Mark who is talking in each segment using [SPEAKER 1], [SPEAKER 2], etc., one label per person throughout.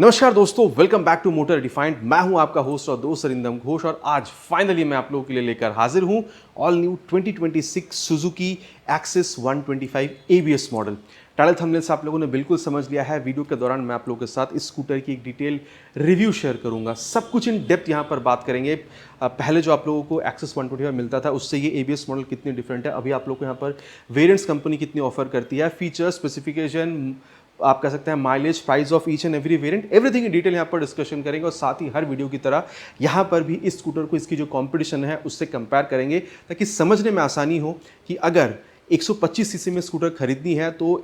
[SPEAKER 1] नमस्कार दोस्तों, welcome back to motor defined. मैं हूं आपका होस्ट और दोस्त अरिंदम घोष और आज फाइनली मैं आप लोगों के लिए लेकर हाजिर हूं all new 2026 Suzuki axis 125 ABS model. Title thumbnail से आप लोगों ने बिल्कुल समझ लिया है। वीडियो के दौरान मैं आप लोगों के साथ इस स्कूटर की एक डिटेल रिव्यू शेयर करूंगा। सब कुछ इन डेप्थ यहां पर बात करेंगे। पहले जो आप लोगों को एक्सिस 125 मिलता था उससे ये एबीएस मॉडल कितनी डिफरेंट है, अभी आप लोग को यहाँ पर वेरिएंट्स कंपनी कितनी ऑफर करती है, फीचर्स, स्पेसिफिकेशन, आप कह सकते हैं mileage, price of each and every variant, everything in detail यहाँ पर डिस्कशन करेंगे। और साथ ही हर वीडियो की तरह यहाँ पर भी इस स्कूटर को इसकी जो कंपटीशन है उससे कंपेयर करेंगे ताकि समझने में आसानी हो कि अगर 125 सीसी में स्कूटर खरीदनी है तो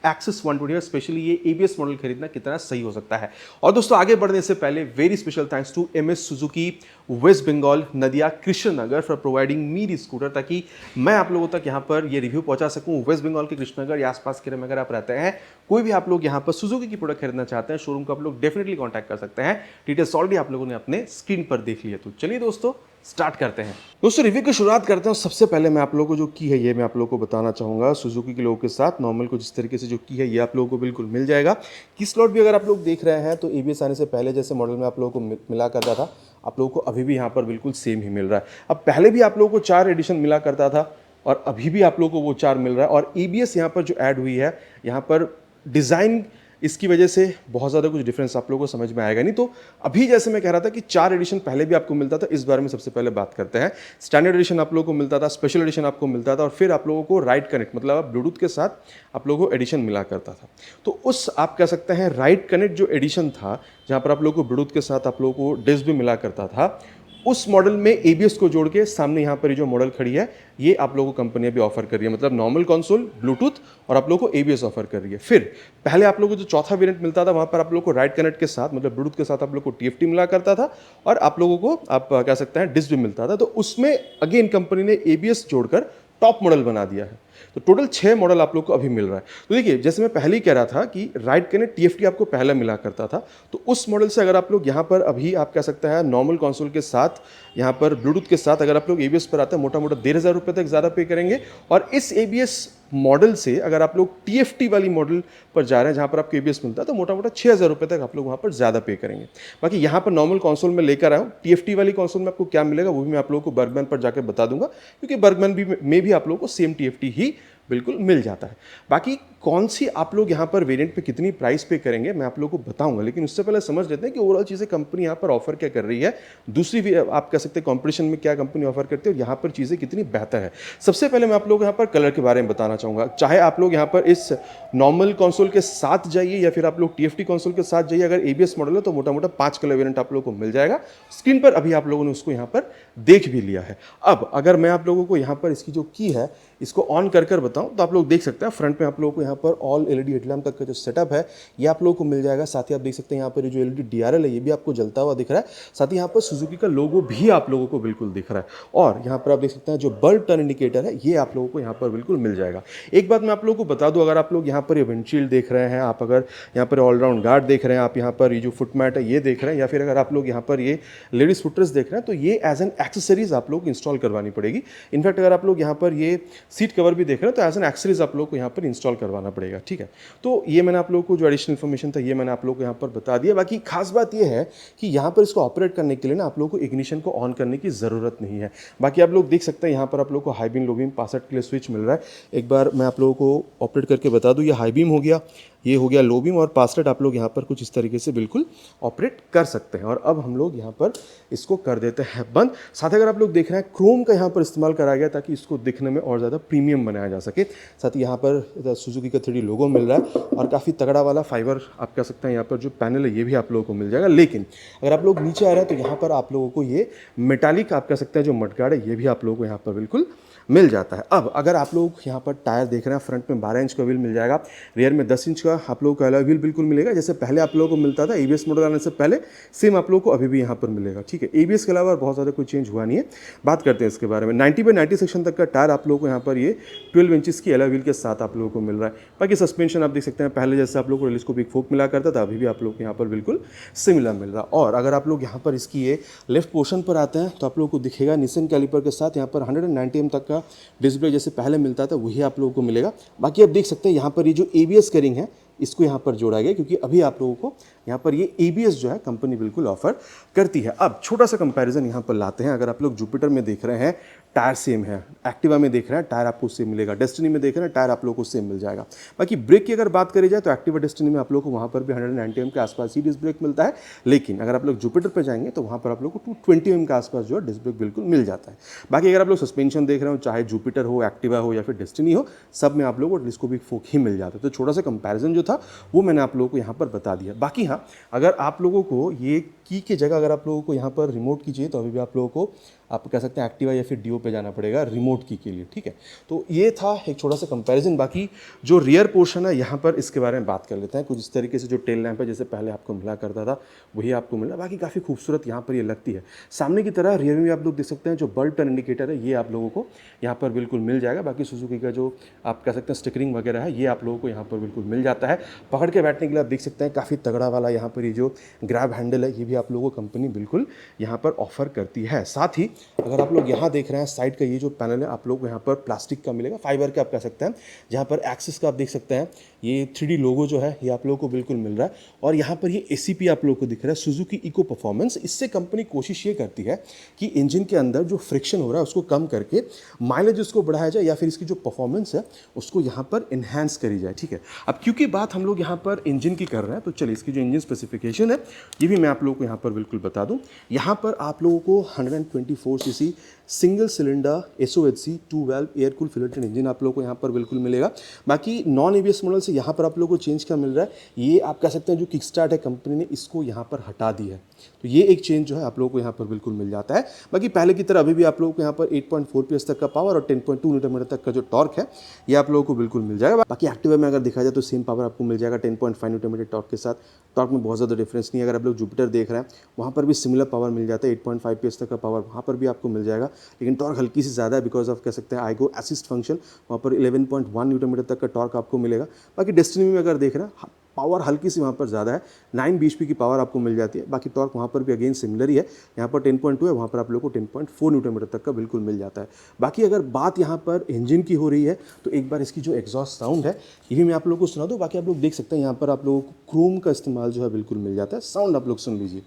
[SPEAKER 1] एक्सिस 125 स्पेशली ये एबीएस मॉडल खरीदना कितना सही हो सकता है। और दोस्तों आगे बढ़ने से पहले very special thanks to MS Suzuki West Bengal Nadia Krishnanagar for providing me the scooter, ताकि मैं आप लोगों तक यहाँ पर ये रिव्यू पहुंचा सकूं। वेस्ट बंगाल के कृष्णनगर या आसपास के में अगर आप रहते हैं, कोई भी आप लोग यहाँ पर सुजुकी की प्रोडक्ट खरीदना चाहते हैं, शोरूम को आप लोग डेफिनेटली कॉन्टैक्ट कर सकते हैं। डिटेल्स ऑलरेडी आप लोगों ने अपने स्क्रीन पर देख लिया। तो चलिए दोस्तों स्टार्ट करते हैं। दोस्तों रिव्यू की शुरुआत करते हैं। सबसे पहले मैं आप लोगों को जो की है ये मैं आप लोगों को बताना चाहूँगा। सुजुकी के लोगों के साथ नॉर्मल को जिस तरीके से जो की है ये आप लोगों को बिल्कुल मिल जाएगा। की स्लॉट भी अगर आप लोग देख रहे हैं तो एबीएस आने से पहले जैसे मॉडल में आप लोगों को मिला करता था, आप लोगों को अभी भी यहाँ पर बिल्कुल सेम ही मिल रहा है। अब पहले भी आप लोगों को 4 एडिशन मिला करता था और अभी भी आप लोगों को वो 4 मिल रहा है। और एबीएस यहाँ पर जो ऐड हुई है, यहाँ पर डिज़ाइन इसकी वजह से बहुत ज़्यादा कुछ डिफरेंस आप लोगों को समझ में आएगा नहीं। तो अभी जैसे मैं कह रहा था कि 4 एडिशन पहले भी आपको मिलता था, इस बारे में सबसे पहले बात करते हैं। स्टैंडर्ड एडिशन आप लोगों को मिलता था, स्पेशल एडिशन आपको मिलता था और फिर आप लोगों को राइट कनेक्ट मतलब ब्लूटूथ के साथ आप लोगों को एडिशन मिला करता था। तो उस आप कह सकते हैं राइट कनेक्ट जो एडिशन था, जहाँ पर आप लोगों को ब्लूटूथ के साथ आप लोगों को डिस्क भी मिला करता था, उस मॉडल में एबीएस को जोड़ के सामने यहाँ पर जो मॉडल खड़ी है ये आप लोगों को कंपनियां भी ऑफर कर रही है। मतलब नॉर्मल कंसोल, ब्लूटूथ और आप लोगों को एबीएस ऑफर कर रही है। फिर पहले आप लोगों को जो चौथा वेरिएंट मिलता था वहाँ पर आप लोगों को राइट कनेक्ट के साथ मतलब ब्लूटूथ के साथ आप लोगों को टीएफटी मिला करता था और आप लोगों को आप कह सकते हैं डिस्क भी मिलता था। तो उसमें अगेन कंपनी ने एबीएस जोड़कर टॉप मॉडल बना दिया है। तो टोटल 6 मॉडल आप लोग को अभी मिल रहा है। तो देखिए जैसे मैं पहले ही कह रहा था कि राइट कनेक्ट टीएफटी आपको पहले मिला करता था, तो उस मॉडल से अगर आप लोग यहाँ पर अभी आप कह सकते हैं नॉर्मल कंसोल के साथ यहाँ पर ब्लूटूथ के साथ अगर आप लोग एबीएस पर आते हैं मोटा मोटा 1,500 रुपये तक ज़्यादा पे करेंगे। और इस एबीएस मॉडल से अगर आप लोग टीएफटी वाली मॉडल पर जा रहे हैं जहाँ पर आपको एबीएस मिलता है तो मोटा मोटा 6,000 रुपये तक आप लोग वहाँ पर ज़्यादा पे करेंगे। बाकी यहाँ पर नॉर्मल कंसोल में लेकर आया हूँ, टीएफटी वाली कंसोल में आपको क्या मिलेगा वो भी मैं आप लोगों को बर्गमैन पर जाकर बता दूंगा, क्योंकि बर्गमैन में भी आप लोगों को सेम टीएफटी ही बिल्कुल मिल जाता है। बाकी कौन सी आप लोग यहाँ पर वेरिएंट पे कितनी प्राइस पे करेंगे मैं आप लोगों को बताऊंगा, लेकिन उससे पहले समझ लेते हैं कि ओवरऑल चीज़ें कंपनी यहाँ पर ऑफर क्या कर रही है, दूसरी भी आप कह सकते हैं कंपटीशन में क्या कंपनी ऑफर करती है और यहाँ पर चीज़ें कितनी बेहतर है। सबसे पहले मैं आप लोग यहाँ पर कलर के बारे में बताना चाहूँगा। चाहे आप लोग यहाँ पर इस नॉर्मल कंसोल के साथ जाइए या फिर आप लोग टीएफटी कंसोल के साथ जाइए, अगर एबीएस मॉडल है तो मोटा मोटा 5 कलर वेरिएंट आप लोगों को मिल जाएगा। स्क्रीन पर अभी आप लोगों ने उसको यहाँ पर देख भी लिया है। अब अगर मैं आप लोगों को यहाँ पर इसकी जो की है इसको ऑन कर बताऊं तो आप लोग देख सकते हैं फ्रंट में आप लोगों को यहाँ पर ऑल एलईडी हेडलैम्प तक का जो सेटअप है ये आप लोगों को मिल जाएगा। साथ ही आप देख सकते हैं यहाँ पर जो एलईडी डीआरएल है ये भी आपको जलता हुआ दिख रहा है। साथ ही यहाँ पर सुजुकी का लोगो भी आप लोगों को बिल्कुल दिख रहा है। और यहाँ पर आप देख सकते हैं जो बल्ब टर्न इंडिकेटर है ये आप लोगों को यहाँ पर बिल्कुल मिल जाएगा। एक बात मैं आप लोगों को बता दूं, अगर आप लोग यहाँ पर ये विंडशील्ड देख रहे हैं, आप अगर यहाँ पर ऑलराउंड गार्ड देख रहे हैं, आप यहाँ पर ये जो फुट मैट है ये देख रहे हैं, या फिर अगर आप लोग यहाँ पर ये लेडीज फुटरेस्ट देख रहे हैं तो ये एज एन एक्सेसरीज आप लोग इंस्टॉल करवानी पड़ेगी। इनफैक्ट अगर आप लोग यहाँ पर ये सीट कवर भी देख रहे हैं तो एज एन एक्सेसरीज आप लोग को यहाँ पर इंस्टॉल करवाना पड़ेगा। ठीक है, तो ये मैंने आप लोगों को जो एडिशनल इन्फॉर्मेशन था ये मैंने आप लोगों को यहाँ पर बता दिया। बाकी खास बात ये है कि यहाँ पर इसको ऑपरेट करने के लिए ना आप लोगों को इग्निशन को ऑन करने की ज़रूरत नहीं है। बाकी आप लोग देख सकते हैं यहाँ पर आप लोगों को high beam low beam password के लिए स्विच मिल रहा है। एक बार मैं आप लोगों को ऑपरेट करके बता दूँ, ये हाई बीम हो गया, ये हो गया लो बीम, और पासवर्ड आप लोग यहाँ पर कुछ इस तरीके से बिल्कुल ऑपरेट कर सकते हैं। और अब हम लोग यहाँ पर इसको कर देते हैं बंद। साथ ही अगर आप लोग देख रहे हैं क्रोम का यहाँ पर इस्तेमाल करा गया ताकि इसको दिखने में और ज़्यादा प्रीमियम बनाया जा सके। साथ ही यहाँ पर सुजुकी का 3D लोगो मिल रहा है और काफ़ी तगड़ा वाला फाइबर आप कह सकते हैं यहाँ पर जो पैनल है ये भी आप लोगों को मिल जाएगा। लेकिन अगर आप लोग नीचे आ रहे हैं तो यहाँ पर आप लोगों को ये मेटालिक आप कह सकते हैं जो मडगार्ड है ये भी आप लोगों को यहाँ पर बिल्कुल मिल जाता है। अब अगर आप लोग यहाँ पर टायर देख रहे हैं, फ्रंट में 12 इंच का व्हील मिल जाएगा, रियर में 10 इंच का आप लोगों को अलॉय व्हील बिल्कुल मिलेगा। जैसे पहले आप लोगों को मिलता था एबीएस मॉडल आने से पहले, सेम आप लोगों को अभी भी यहाँ पर मिलेगा। ठीक है, एबीएस के अलावा बहुत ज़्यादा कोई चेंज हुआ नहीं है। बात करते हैं इसके बारे में। 90/90 सेक्शन तक का टायर आप लोगों को यहाँ पर ये 12 इंचेस की अलॉय व्हील के साथ आप लोगों को मिल रहा है। बाकी सस्पेंशन आप देख सकते हैं पहले जैसे आप लोग को टेलीस्कोपिक फोक मिला करता था, अभी भी आप लोग को यहाँ पर बिल्कुल सिमिलर मिल रहा है। और अगर आप लोग यहाँ पर इसकी ये लेफ्ट पोर्शन पर आते हैं तो आप लोगों को दिखेगा निसन कैलिपर के साथ यहाँ पर 190 mm तक का डिस्प्ले जैसे पहले मिलता था वही आप लोगों को मिलेगा। बाकी आप देख सकते हैं यहाँ पर ये जो एबीएस करिंग है इसको यहाँ पर जोड़ा गया क्योंकि अभी आप लोगों को यहाँ पर ये ABS जो है कंपनी बिल्कुल ऑफर करती है। अब छोटा सा कंपैरिजन यहाँ पर लाते हैं। अगर आप लोग जुपिटर में देख रहे हैं टायर सेम है, एक्टिवा में देख रहे हैं टायर आपको सेम मिलेगा, डेस्टिनी में देख रहे हैं टायर आप लोगों को सेम मिल जाएगा। बाकी ब्रेक की अगर बात करी जाए तो एक्टिवा डेस्टिनी में आप लोगों को वहाँ पर भी 190 mm के आसपास ही डिस्क ब्रेक मिलता है, लेकिन अगर आप लोग जुपिटर पर जाएंगे तो वहाँ पर आप लोग को 220 mm के आसपास जो है डिस्क ब्रेक बिल्कुल मिल जाता है। बाकी अगर आप लोग सस्पेंशन देख रहे हो, चाहे जुपिटर हो, एक्टिवा हो या फिर डेस्टिनी हो, सब में आप लोगों को टेलीस्कोपिक फोक ही मिल जाता है। तो छोटा सा कंपैरिजन जो था वो मैंने आप लोगों को यहाँ पर बता दिया। बाकी हाँ, अगर आप लोगों को ये की के जगह अगर आप लोगों को यहाँ पर रिमोट की चाहिए तो अभी भी आप लोगों को आप कह सकते हैं एक्टिवा या फिर डियो पे जाना पड़ेगा रिमोट की के लिए, ठीक है। तो ये था एक छोटा सा कंपैरिजन। बाकी जो रियर पोर्शन है यहाँ पर इसके बारे में बात कर लेते हैं। कुछ इस तरीके से जो टेल लैंप है जैसे पहले आपको मिला करता था वही आपको मिला, बाकी काफ़ी खूबसूरत यहाँ पर ये लगती है। सामने की तरह रियर में भी आप लोग देख सकते हैं जो बल्ब टर्न इंडिकेटर है ये आप लोगों को यहाँ पर बिल्कुल मिल जाएगा। बाकी सुजुकी का जो आप कह सकते हैं स्टिकरिंग वगैरह है ये आप लोगों को यहाँ पर बिल्कुल मिल जाता है। पकड़ के बैठने के लिए आप देख सकते हैं काफ़ी तगड़ा वाला यहाँ पर ये जो ग्रैब हैंडल है ये भी आप लोगों को कंपनी बिल्कुल यहाँ पर ऑफर करती है। साथ ही अगर आप लोग यहाँ देख रहे हैं साइड का ये जो पैनल है आप लोग को यहाँ पर प्लास्टिक का मिलेगा, फाइबर का आप कह सकते हैं, जहाँ पर एक्सिस का आप देख सकते हैं ये 3D लोगो जो है ये आप लोगों को बिल्कुल मिल रहा है। और यहाँ पर ये ACP आप लोगों को दिख रहा है सुजुकी इको परफॉर्मेंस। इससे कंपनी कोशिश ये करती है कि इंजन के अंदर जो फ्रिक्शन हो रहा है उसको कम करके माइलेज उसको बढ़ाया जाए या फिर इसकी जो परफॉर्मेंस है उसको यहाँ पर इन्हांस करी जाए, ठीक है। अब क्योंकि बात हम लोग यहाँ पर इंजन की कर रहे हैं तो चलिए इसकी जो इंजन स्पेसिफिकेशन है ये भी मैं आप लोगों को यहाँ पर बिल्कुल बता दूँ। यहाँ पर आप लोगों को 124 cc single cylinder SOHC 2 valve air cool filtered engine आप लोगों को यहाँ पर बिल्कुल मिलेगा। बाकी नॉन ABS मॉडल से यहाँ पर आप लोगों को चेंज क्या मिल रहा है, ये आप कह सकते हैं जो किक स्टार्ट है कंपनी ने इसको यहाँ पर हटा दी है, तो ये एक चेंज जो है आप लोगों को यहाँ पर बिल्कुल मिल जाता है। बाकी पहले की तरह अभी भी आप लोगों को यहाँ पर 8.4 PS तक का पावर और 10.2 Nm तक का जो टॉर्क है ये आप लोगों को बिल्कुल मिल जाएगा। बाकी एक्टिवा में अगर देखा जाए तो सेम पावर आपको मिल जाएगा 10.5 Nm टॉर्क के साथ। टॉर्क में बहुत ज़्यादा डिफरेंस नहीं है। अगर आप लोग जुपिटर देख रहे हैं वहाँ पर भी सिमिलर पावर मिल जाता है, 8.5 PS तक का पावर वहाँ पर भी आपको मिल जाएगा, लेकिन टॉर्क हल्की सी ज़्यादा है बिकॉज ऑफ कह सकते हैं आईगो असिस्ट फंक्शन, वहाँ पर 11.1 Nm तक का टॉर्क आपको मिलेगा। बाकी डेस्टिनी में अगर देख रहे हैं पावर हल्की सी वहाँ पर ज़्यादा है, 9 bhp की पावर आपको मिल जाती है। बाकी टॉर्क वहाँ पर भी अगेन सिमिलर ही है, यहाँ पर 10.2 है, वहाँ पर आप लोगों को 10.4 Nm तक का बिल्कुल मिल जाता है। बाकी अगर बात यहाँ पर इंजन की हो रही है तो एक बार इसकी जो एग्जॉस्ट साउंड है ये भी मैं आप लोगों को सुना दूँ। बाकी आप लोग देख सकते हैं यहाँ पर आप लोगों को क्रोम का इस्तेमाल जो है बिल्कुल मिल जाता है। साउंड आप लोग सुन लीजिए।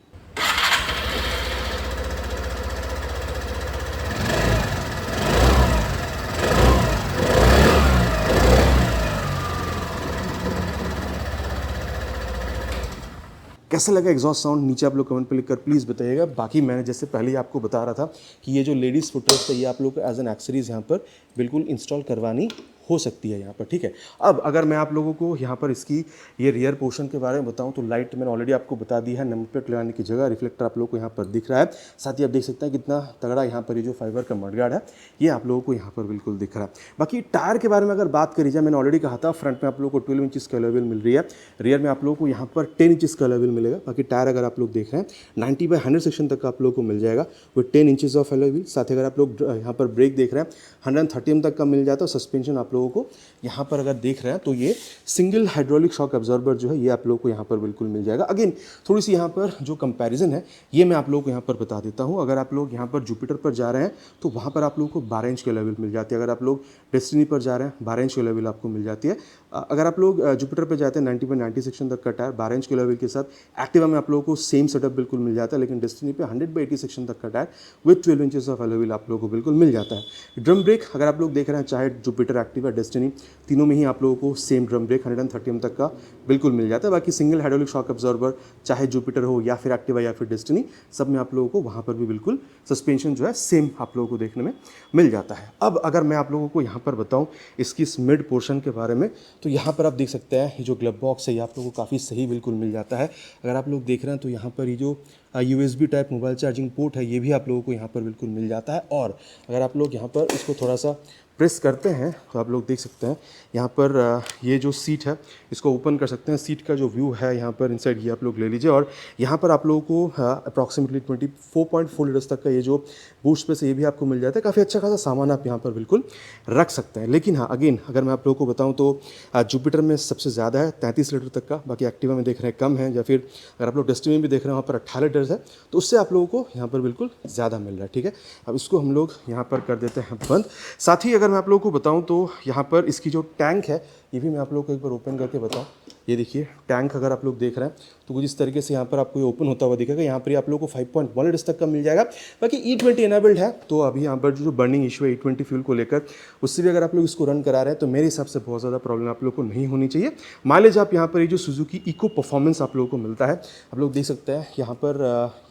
[SPEAKER 1] कैसा लगा एग्जॉस्ट साउंड नीचे आप लोग कमेंट पे लिखकर प्लीज़ बताइएगा। बाकी मैंने जैसे पहले ही आपको बता रहा था कि ये जो लेडीज़ फुटरेस्ट है ये आप लोग को एज एन एक्सेसरीज यहाँ पर बिल्कुल इंस्टॉल करवानी हो सकती है यहाँ पर, ठीक है। अब अगर मैं आप लोगों को यहाँ पर इसकी ये रियर पोर्शन के बारे में बताऊँ तो लाइट मैंने ऑलरेडी आपको बता दी है, नंबर प्लेट लगाने की जगह रिफ्लेक्टर आप लोगों को यहाँ पर दिख रहा है। साथ ही आप देख सकते हैं कितना तगड़ा यहाँ पर ये जो फाइबर का मडगार्ड है ये आप लोगों को यहाँ पर बिल्कुल दिख रहा है। बाकी टायर के बारे में अगर बात करी जाए, मैंने ऑलरेडी कहा था फ्रंट में आप लोगों को 12 इंचेस का अलॉय व्हील मिल रही है, रियर में आप लोगों को यहाँ पर 10 इंचेस का अलॉय व्हील मिलेगा। बाकी टायर अगर आप लोग देख रहे हैं 90/100 सेक्शन तक आप लोगों को मिल जाएगा with 10 inches of alloy wheel. साथ ही अगर आप लोग यहाँ पर ब्रेक देख रहे हैं 130 mm तक का मिल जाता है। सस्पेंशन आप लोगों को यहाँ पर अगर देख रहे हैं तो ये सिंगल हाइड्रोलिक शॉक एब्जॉर्बर जो है ये आप लोगों को यहाँ पर बिल्कुल मिल जाएगा। अगेन थोड़ी सी यहाँ पर जो कंपैरिजन है ये मैं आप लोगों को यहाँ पर बता देता हूँ। अगर आप लोग यहाँ पर जुपिटर पर जा रहे हैं तो वहाँ पर आप लोगों को 12 इंच के लेवल मिल जाती है। अगर आप लोग डेस्टिनी पर जा रहे हैं 12 इंच के लेवल आपको मिल जाती है। अगर आप लोग जुपिटर पर जाते हैं 90/90 सेक्शन तक का टायर 12 इंच के लेवल के साथ। एक्टिवा में आप लोगों को सेम सेटअप बिल्कुल मिल जाता है, लेकिन डेस्टिनी पे 100/80 सेक्शन तक का tyre with 12 inches of alloy wheel आप लोगों को बिल्कुल मिल जाता है। ड्रम ब्रेक अगर आप लोग देख रहे हैं चाहे जुपिटर, एक्टिवा, डेस्टिनी तीनों में ही आप लोगों को सेम ड्रम ब्रेक 130 mm तक का बिल्कुल मिल जाता है। बाकी सिंगल हाइड्रोलिक शॉक एब्जॉर्बर चाहे जुपिटर हो या फिर एक्टिवा या फिर डेस्टिनी सब में आप लोगों को वहाँ पर भी बिल्कुल सस्पेंशन जो है सेम आप लोगों को देखने में मिल जाता है। अब अगर मैं आप लोगों को यहाँ पर बताऊँ इसकी इस मिड पोर्शन के बारे में तो यहाँ पर आप देख सकते हैं ये जो ग्लब बॉक्स है ये आप लोगों को काफ़ी सही बिल्कुल मिल जाता है। अगर आप लोग देख रहे हैं तो यहाँ पर ये जो USB type mobile charging port है ये भी आप लोगों को यहाँ पर बिल्कुल मिल जाता है। और अगर आप लोग यहाँ पर इसको थोड़ा सा प्रेस करते हैं तो आप लोग देख सकते हैं यहाँ पर ये जो सीट है इसको ओपन कर सकते हैं। सीट का जो व्यू है यहाँ पर इनसाइड ये आप लोग ले लीजिए। और यहाँ पर आप लोगों को अप्रॉक्सीमेटली 24.4 लीटर्स तक का ये जो बूट स्पेस है ये भी आपको मिल जाता है। काफ़ी अच्छा खासा सामान आप यहाँ पर बिल्कुल रख सकते हैं। लेकिन हाँ अगेन अगर मैं आप लोगों को बताऊँ तो जुपिटर में सबसे ज़्यादा है 33 लीटर तक का। बाकी एक्टिवा में देख रहे हैं कम है, या फिर अगर आप लोग डेस्टिनी में भी देख रहे हैं वहाँ पर 18 लीटर्स है, तो उससे आप लोगों को यहाँ पर बिल्कुल ज़्यादा मिल रहा है, ठीक है। अब इसको हम लोग यहाँ पर कर देते हैं बंद। साथ ही अगर मैं आप लोगों को बताऊं तो यहाँ पर इसकी जो टैंक है ये भी मैं आप लोगों को एक बार ओपन करके बताऊं। ये देखिए टैंक अगर आप लोग देख रहे हैं तो कुछ इस तरीके से यहाँ पर आपको ये ओपन होता हुआ दिखेगा। यहाँ पर आप लोगों को 5.1 लीटर्स तक का मिल जाएगा। बाकी E20 एनेबल्ड है, तो अभी यहाँ पर जो बर्निंग इशू है E20 फ्यूल को लेकर, उससे भी अगर आप लोग इसको रन करा रहे हैं तो मेरे हिसाब से बहुत ज़्यादा प्रॉब्लम आप लोग को नहीं होनी चाहिए। माइलेज आप यहाँ पर ये जो सुजुकी इको परफॉर्मेंस आप लोगों को मिलता है, आप लोग देख सकते हैं यहाँ पर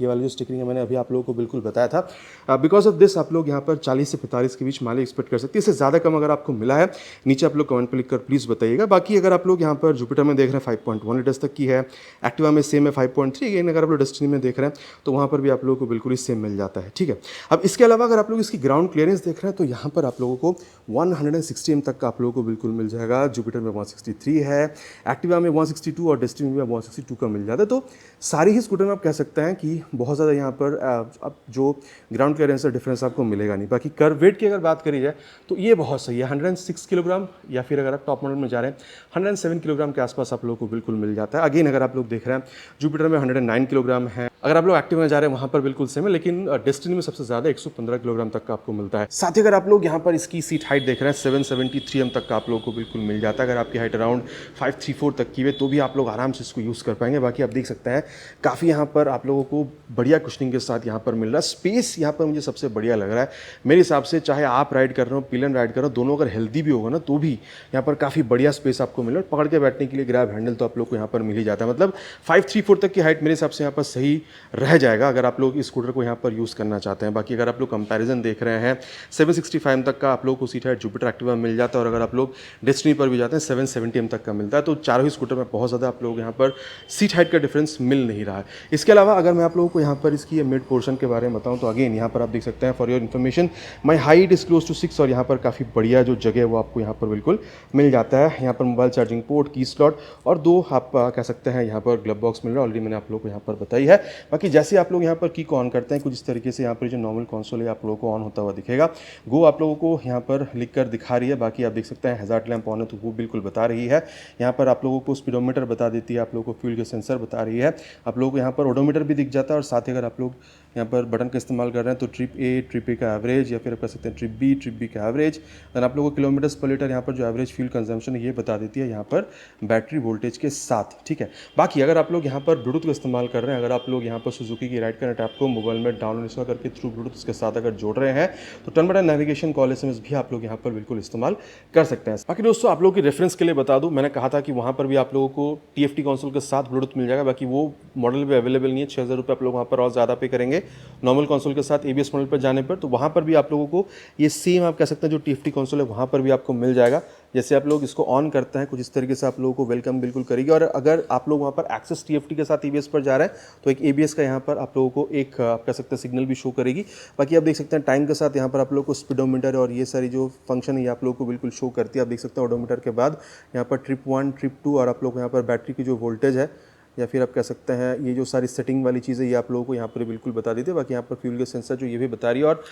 [SPEAKER 1] ये वाली जो स्टिकरिंग है मैंने अभी आप लोगों को बिल्कुल बताया था। बिकॉज ऑफ दिस आप लोग यहाँ पर 40 से 45 के बीच माइलेज एक्सपेक्ट कर सकते हैं। इससे ज़्यादा कम अगर आपको मिला है नीचे आप लोग कमेंट पर लिखकर प्लीज़ बताइएगा। बाकी अगर आप लोग यहाँ पर जुपिटर में देख रहे हैं 5.1 लीटर्स तक की है, एक्टिवा में सेम है 5.3, अगेन अगर आप लोग डेस्टिनी में देख रहे हैं तो वहाँ पर भी आप लोगों को बिल्कुल ही सेम मिल जाता है, ठीक है। अब इसके अलावा अगर आप लोग इसकी ग्राउंड क्लियरेंस देख रहे हैं तो यहाँ पर आप लोगों को 160 m तक का आप लोगों को बिल्कुल मिल जाएगा। जुपिटर में 163 है, एक्टिवा में 162 और डेस्टिनी में 162 का मिल जाता है। तो सारी ही स्कूटर में आप कह सकते हैं कि बहुत ज़्यादा यहाँ पर अब जो ग्राउंड क्लियरेंस का डिफरेंस आपको मिलेगा नहीं। बाकी कर्व वेट की अगर बात करी जाए तो ये बहुत सही है, 106 किलोग्राम, या फिर अगर आप टॉप मॉडल में जा रहे हैं 107 किलोग्राम के आसपास आप लोगों को बिल्कुल मिल जाता है। अगेन अगर आप लोग देख रहे हैं जुपिटर में 109 किलोग्राम है, अगर आप लोग एक्टिव में जा रहे हैं वहाँ पर बिल्कुल सेम है, लेकिन डेस्टिनी में सबसे ज़्यादा 115 किलोग्राम तक का आपको मिलता है। साथ ही अगर आप लोग यहाँ पर इसकी सीट हाइट देख रहे हैं 773 m तक का आप लोगों को बिल्कुल मिल जाता है। अगर आपकी हाइट अराउंड 534 तक की है तो भी आप लोग आराम से इसको यूज़ कर पाएंगे। बाकी आप देख सकते हैं काफ़ी यहाँ पर आप लोगों को बढ़िया कुशनिंग के साथ यहाँ पर मिल रहा है। स्पेस यहाँ पर मुझे सबसे बढ़िया लग रहा है मेरे हिसाब से, चाहे आप राइड कर रहे हो, पिलन राइड कर रहे हो, दोनों अगर हेल्दी भी होगा ना तो भी यहाँ पर काफ़ी बढ़िया स्पेस आपको मिल रहा है। पकड़ के बैठने के लिए ग्रैब हैंडल तो आप लोग को यहाँ पर मिल ही जाता है। मतलब 534 तक की हाइट मेरे हिसाब से यहाँ पर सही रह जाएगा अगर आप लोग इस स्कूटर को यहाँ पर यूज़ करना चाहते हैं। बाकी अगर आप लोग कंपैरिजन देख रहे हैं 765 तक का आप लोग को सीट हाइट जुपिटर एक्टिवा में मिल जाता है, और अगर आप लोग डेस्टिनी पर भी जाते हैं 770 m तक का मिलता है। तो चारों ही स्कूटर में बहुत ज़्यादा आप लोग यहाँ पर सीट हाइट का डिफरेंस मिल नहीं रहा है। इसके अलावा अगर मैं आप लोगों को यहाँ पर इसकी मिड पोर्शन के बारे में बताऊँ तो अगेन यहाँ पर आप देख सकते हैं, for your information my height is close to 6, और यहाँ पर काफ़ी बढ़िया जो जगह है वो आपको यहाँ पर बिल्कुल मिल जाता है। यहाँ पर मोबाइल चार्जिंग पोर्ट, की स्लॉट और दो आप कह सकते हैं यहाँ पर ग्लव बॉक्स मिल रहा है, ऑलरेडी मैंने आप लोग को यहाँ पर बताई है। बाकी जैसे आप लोग यहाँ पर की को ऑन करते हैं कुछ इस तरीके से यहाँ पर जो नॉर्मल कंसोल है आप लोगों को ऑन होता हुआ दिखेगा। गो आप लोगों को यहाँ पर लिख कर दिखा रही है। बाकी आप देख सकते हैं हैजार्ड लैंप ऑन है तो वो बिल्कुल बता रही है। यहाँ पर आप लोगों को स्पीडोमीटर बता देती है, आप लोगों को फ्यूल के सेंसर बता रही है, आप लोगों को यहाँ पर ओडोमीटर भी दिख जाता है। और साथ ही अगर आप लोग यहाँ पर बटन का इस्तेमाल कर रहे हैं तो ट्रिप ए का एवरेज, या फिर आप कह सकते हैं ट्रिप बी का एवरेज। अगर आप लोगों को किलोमीटर्स पर लीटर यहाँ पर जो एवरेज फ्यूल कंजम्पशन है ये बता देती है यहाँ पर बैटरी वोल्टेज के साथ, ठीक है। बाकी अगर आप लोग यहाँ पर ब्लूटूथ का इस्तेमाल कर रहे हैं, अगर आप लोग यहाँ पर सुजुकी की राइड कनेक्ट ऐप को मोबाइल में डाउनलोड इंस्टॉल करके थ्रू ब्लूटूथ उसके साथ अगर जोड़ रहे हैं तो turn button navigation call SMS भी आप लोग यहाँ पर बिल्कुल इस्तेमाल कर सकते हैं। बाकी दोस्तों आप लोगों की रेफरेंस के लिए बता दूं, मैंने कहा था कि वहाँ पर भी आप लोगों को TFT कंसोल के साथ ब्लूटूथ मिल जाएगा। बाकी वो मॉडल भी अवेलेबल नहीं है, 6000 रुपये आप लोग वहाँ पर और ज़्यादा पे करेंगे नॉर्मल कंसोल के साथ ABS मॉडल पर जाने पर। तो वहाँ पर भी आप लोगों को ये सेम आप कह सकते हैं जो TFT कंसोल है वहाँ पर भी आपको मिल जाएगा। जैसे आप लोग इसको ऑन करते हैं कुछ इस तरीके से आप लोगों को वेलकम बिल्कुल करेगी। और अगर आप लोग वहाँ पर एक्सेस TFT के साथ ABS पर जा रहे हैं तो एक ABS का यहाँ पर आप लोगों को एक आप कह सकते हैं सिग्नल भी शो करेगी। बाकी आप देख सकते हैं टाइम के साथ यहाँ पर आप लोग को स्पीडोमीटर और ये सारी जो फंक्शन है ये आप लोगों को बिल्कुल शो करती है। आप देख सकते हैं ओडोमीटर के बाद यहाँ पर ट्रिप 1, ट्रिप 2 और आप लोग यहाँ पर बैटरी की जो वोल्टेज है या फिर आप कह सकते हैं ये जो सारी सेटिंग वाली चीज़ें ये आप लोगों को यहाँ पर बिल्कुल बता देती है। बाकी यहाँ पर फ्यूल के सेंसर जो ये भी बता रही है। और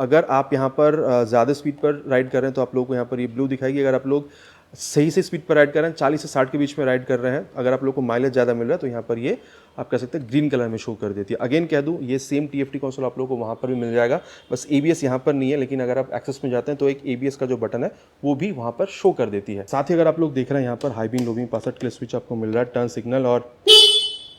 [SPEAKER 1] अगर आप यहाँ पर ज़्यादा स्पीड पर राइड कर रहे हैं तो आप लोगों को यहाँ पर ये ब्लू दिखाएगी। अगर आप लोग सही से स्पीड पर राइड कर रहे हैं 40 से 60 के बीच में राइड कर रहे हैं, अगर आप लोग को माइलेज ज़्यादा मिल रहा है तो यहाँ पर ये आप कह सकते हैं ग्रीन कलर में शो कर देती है। अगेन कह दूँ ये सेम TFT कंसोल आप लोगों को वहाँ पर भी मिल जाएगा, बस ABS यहाँ पर नहीं है। लेकिन अगर आप एक्सेस में जाते हैं तो एक ABS का जो बटन है वो भी वहाँ पर शो कर देती है। साथ ही अगर आप लोग देख रहे हैं यहाँ पर high beam low beam password के लिए स्विच आपको मिल रहा है, टर्न सिग्नल और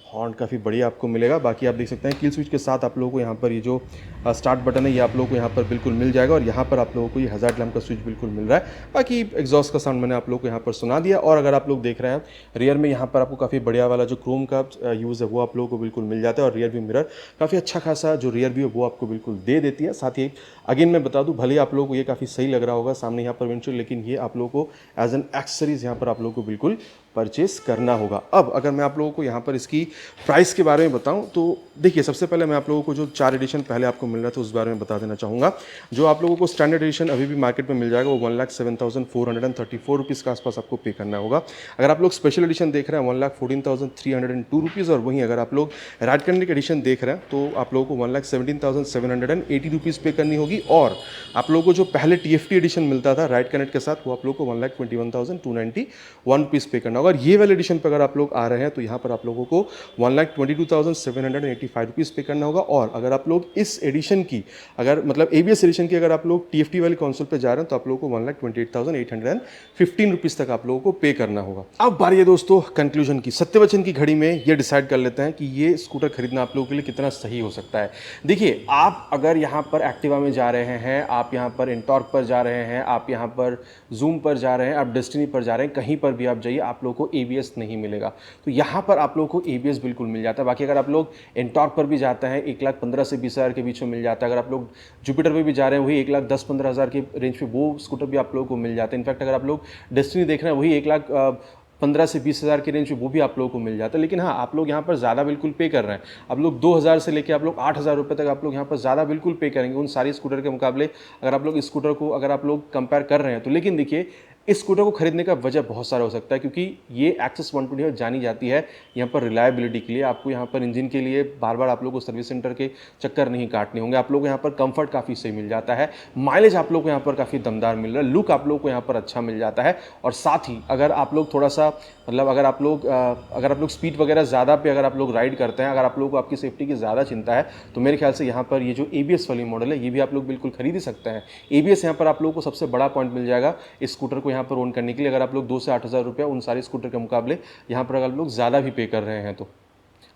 [SPEAKER 1] हॉर्न काफ़ी बढ़िया आपको मिलेगा। बाकी आप देख सकते हैं किल स्विच के साथ आप लोगों को यहाँ पर ये जो स्टार्ट बटन है ये आप लोगों को यहाँ पर बिल्कुल मिल जाएगा। और यहाँ पर आप लोगों को ये हैजार्ड लैंप का स्विच बिल्कुल मिल रहा है। बाकी एग्जॉस्ट का साउंड मैंने आप लोगों को यहाँ पर सुना दिया। और अगर आप लोग देख रहे हैं रियर में यहाँ पर आपको काफ़ी बढ़िया वाला जो क्रोम का यूज़ है वो आप लोगों को बिल्कुल मिल जाता है। और रियर व्यू मिरर काफ़ी अच्छा खासा जो रियर व्यू है वो आपको बिल्कुल दे देती है। साथ ही अगेन मैं बता दूँ भले आप लोगों को ये काफ़ी सही लग रहा होगा सामने यहाँ पर विंडशील्ड, लेकिन ये आप लोगों को एज एन एक्सेसरीज यहाँ पर आप लोगों को बिल्कुल परचेस करना होगा। अब अगर मैं आप लोगों को यहाँ पर इसकी प्राइस के बारे में बताऊँ तो देखिए सबसे पहले मैं आप लोगों को जो 4 एडिशन पहले आपको मिल रहा था उस बारे में बता देना चाहूँगा। जो आप लोगों को स्टैंडर्ड एडिशन अभी भी मार्केट में मिल जाएगा वो 1,07,434 रुपीज़ के आसपास आपको पे करना होगा। अगर आप लोग स्पेशल एडिशन देख रहे हैं 1,14,302 रुपीज़। और वहीं अगर आप लोग राइड करने की एडिशन देख रहे हैं तो आप लोगों को 1,17,780 रुपीज़ पे करनी होगी। और आप लोगों को जो पहले TFT एडिशन मिलता था राइड कनेक्ट के साथ वो आप लोग को 1,21,291 रुपीज़ पे करना होगा। होगा। और ये वाले एडिशन पर अगर आप लोग आ रहे हैं तो यहाँ पर आप लोगों को 1,22,785 रुपीज़ पे करना होगा। और अगर आप लोग इस एडिशन की अगर मतलब ABS एडिशन की अगर आप लोग TFT वाली कंसोल पे जा रहे हैं तो आप लोगों को 1,28,815 रुपीज़ तक आप लोगों को पे करना होगा। अब बारी है दोस्तों कंक्लूजन की। सत्यवचन की घड़ी में ये डिसाइड कर लेते हैं कि ये स्कूटर खरीदना आप लोगों के लिए कितना सही हो सकता है। देखिए, आप अगर यहाँ पर एक्टिवा में जा रहे हैं, आप यहाँ पर इंटॉर्क पर जा रहे हैं, आप यहाँ पर जूम पर जा रहे हैं, आप डेस्टिनी पर जा रहे हैं, कहीं पर भी आप जाइए आप लोगों को ABS नहीं मिलेगा। तो यहाँ पर आप लोगों को ABS बिल्कुल मिल जाता है। बाकी अगर आप लोग इंटॉर्क पर भी जाते हैं 1,15,000 से 20,000 के बीच में मिल जाता है। अगर आप लोग जुपिटर पर भी जा रहे हैं वही 1,10,15,000 के रेंज पे वो स्कूटर भी आप लोगों को मिल जाता है। इनफैक्ट अगर आप लोग डेस्टिनी देख रहे हैं वही 1,15,000 से 20,000 के रेंज में वो भी आप लोगों को मिल जाता है। लेकिन हाँ, आप लोग यहाँ पर ज़्यादा बिल्कुल पे कर रहे हैं। आप लोग 2,000 से लेकर आप लोग 8,000 रुपये तक आप लोग यहाँ पर ज़्यादा बिल्कुल पे करेंगे उन सारी स्कूटर के मुकाबले। अगर आप लोग इस स्कूटर को अगर आप लोग कंपेयर कर रहे हैं तो लेकिन देखिए, इस स्कूटर को खरीदने का वजह बहुत सारा हो सकता है, क्योंकि ये एक्सेस 125 जानी जाती है यहाँ पर रिलायबिलिटी के लिए। आपको यहाँ पर इंजन के लिए बार बार आप लोगों को सर्विस सेंटर के चक्कर नहीं काटने होंगे। आप लोगों को यहाँ पर कंफर्ट काफ़ी सही मिल जाता है, माइलेज आप लोगों को यहाँ पर काफ़ी दमदार मिल रहा है, लुक आप लोगों को यहाँ पर अच्छा मिल जाता है। और साथ ही अगर आप लोग थोड़ा सा मतलब अगर आप लोग स्पीड वगैरह ज़्यादा पे अगर आप लोग राइड करते हैं, अगर आप लोगों को आपकी सेफ्टी की ज़्यादा चिंता है, तो मेरे ख्याल से यहाँ पर ये जो ABS वाली मॉडल है ये भी आप लोग बिल्कुल खरीद ही सकते हैं। ABS यहाँ पर आप लोगों को सबसे बड़ा पॉइंट मिल जाएगा इस स्कूटर को यहाँ पर ओन करने के लिए। अगर आप लोग 2 से 8,000 रुपया उन सारे स्कूटर के मुकाबले यहाँ पर अगर आप लोग ज़्यादा भी पे कर रहे हैं तो।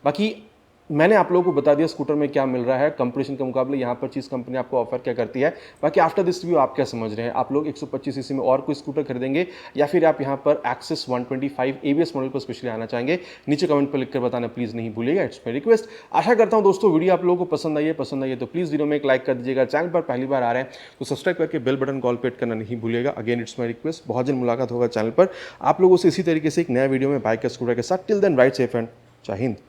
[SPEAKER 1] बाकी मैंने आप लोगों को बता दिया स्कूटर में क्या मिल रहा है कंपटीशन के मुकाबले, यहाँ पर चीज़ कंपनी आपको ऑफर क्या करती है। बाकी आफ्टर दिस रिव्यू आप क्या समझ रहे हैं? आप लोग 125 सीसी में और कोई स्कूटर खरीदेंगे या फिर आप यहाँ पर एक्सेस 125 ABS मॉडल पर स्पेशली आना चाहेंगे? नीचे कमेंट पर लिखकर बताना प्लीज़ नहीं भूलिएगा, इट्स माई रिक्वेस्ट। आशा करता हूँ दोस्तों वीडियो आप लोगों को पसंद आई है तो प्लीज़ वीडियो में एक लाइक कर दीजिएगा। चैनल पर पहली बार आ रहे हैं तो सब्सक्राइब करके बेल बटन कॉल पे करना नहीं भूलिएगा। Again it's my request. बहुत जल्द मुलाकात होगा चैनल पर आप लोगों से इसी तरीके से एक नया वीडियो में बाइक का स्कूटर के साथ। Till then ride safe and जय हिंद।